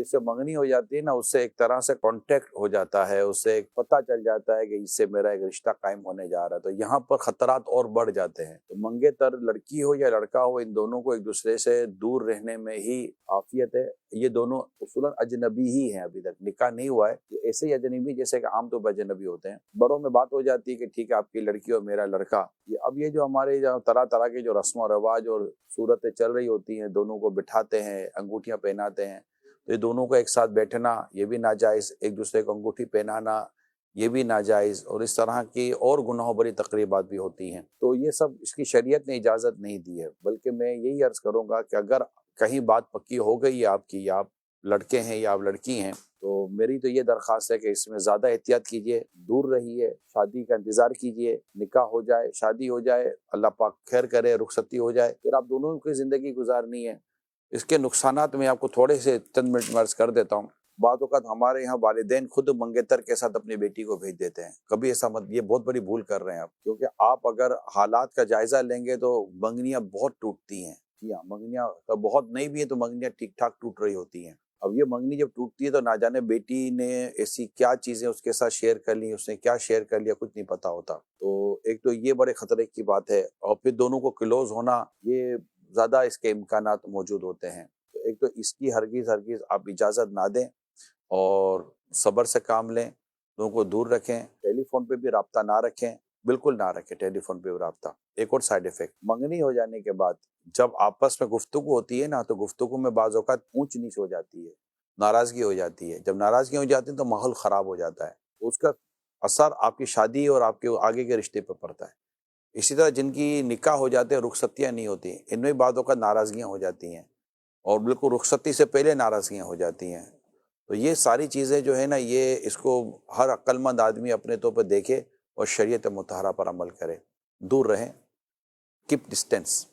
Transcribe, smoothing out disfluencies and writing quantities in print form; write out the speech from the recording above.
جس سے منگنی ہو جاتی ہے نا، اس سے ایک طرح سے کانٹیکٹ ہو جاتا ہے، اس سے ایک پتہ چل جاتا ہے کہ اس سے میرا ایک رشتہ قائم ہونے جا رہا ہے، تو یہاں پر خطرات اور بڑھ جاتے ہیں۔ تو منگیتر لڑکی ہو یا لڑکا ہو، ان دونوں کو ایک دوسرے سے دور رہنے میں ہی عافیت ہے۔ یہ دونوں اصولاً اجنبی ہی ہیں، ابھی تک نکاح نہیں ہوا ہے، یہ ایسے ہی اجنبی جیسے کہ عام طور پر اجنبی ہوتے ہیں۔ بڑوں میں بات ہو جاتی ہے کہ ٹھیک ہے آپ کی لڑکی اور میرا لڑکا، اب یہ جو ہمارے طرح طرح کے جو رسم و رواج اور صورتیں چل رہی ہوتی ہیں، دونوں کو بٹھاتے ہیں، انگوٹھیاں پہناتے ہیں، تو یہ دونوں کو ایک ساتھ بیٹھنا یہ بھی ناجائز، ایک دوسرے کو انگوٹھی پہنانا یہ بھی ناجائز، اور اس طرح کی اور گناہوں بری تقریبات بھی ہوتی ہیں۔ تو یہ سب اس کی شریعت نے اجازت نہیں دی ہے، بلکہ میں یہی عرض کروں گا کہ اگر کہیں بات پکی ہو گئی ہے آپ کی، یا آپ لڑکے ہیں یا آپ لڑکی ہیں، تو میری تو یہ درخواست ہے کہ اس میں زیادہ احتیاط کیجیے، دور رہیے، شادی کا انتظار کیجیے، نکاح ہو جائے، شادی ہو جائے، اللہ پاک خیر کرے، رخصتی ہو جائے، پھر آپ دونوں کی زندگی گزارنی ہے۔ اس کے نقصانات میں آپ کو تھوڑے سے چند منٹ میں عرض کر دیتا ہوں۔ بعض اوقات ہمارے یہاں والدین خود منگیتر کے ساتھ اپنی بیٹی کو بھیج دیتے ہیں، کبھی ایسا مت، یہ بہت بڑی بھول کر رہے ہیں آپ، کیونکہ آپ اگر حالات کا جائزہ لیں گے تو منگنیاں بہت ٹوٹتی ہیں۔ جی ہاں، منگنیاں بہت نہیں بھی ہیں تو منگنیاں ٹھیک ٹھاک ٹوٹ رہی ہوتی ہیں۔ اب یہ منگنی جب ٹوٹتی ہے تو نہ جانے بیٹی نے ایسی کیا چیزیں اس کے ساتھ شیئر کر لی، اس نے کیا شیئر کر لیا، کچھ نہیں پتا ہوتا۔ تو ایک تو یہ بڑے خطرے کی بات ہے، اور پھر دونوں کو کلوز ہونا، یہ زیادہ اس کے امکانات موجود ہوتے ہیں۔ تو ایک تو اس کی ہرگز آپ اجازت نہ دیں، اور صبر سے کام لیں، دونوں کو دور رکھیں، ٹیلی فون پہ بھی رابطہ نہ رکھیں، بالکل نہ رکھیں ٹیلی فون پہ بھی رابطہ۔ ایک اور سائیڈ ایفیکٹ، منگنی ہو جانے کے بعد جب آپس میں گفتگو ہوتی ہے نا، تو گفتگو میں بعض اوقات اونچ نیچ ہو جاتی ہے، ناراضگی ہو جاتی ہے۔ جب ناراضگی ہو جاتی ہے تو ماحول خراب ہو جاتا ہے، اس کا اثر آپ کی شادی اور آپ کے آگے کے رشتے پہ پڑتا ہے۔ اسی طرح جن کی نکاح ہو جاتے ہیں، رخصتیاں نہیں ہوتی، ان میں بعض اوقات ناراضگیاں ہو جاتی ہیں، اور بالکل رخصتی سے پہلے ناراضگیاں ہو جاتی ہیں۔ تو یہ ساری چیزیں جو ہے نا، یہ اس کو ہر عقل مند آدمی اپنے طور پہ دیکھے اور شریعت مطہرہ پر عمل کرے، دور رہیں، کیپ ڈسٹینس۔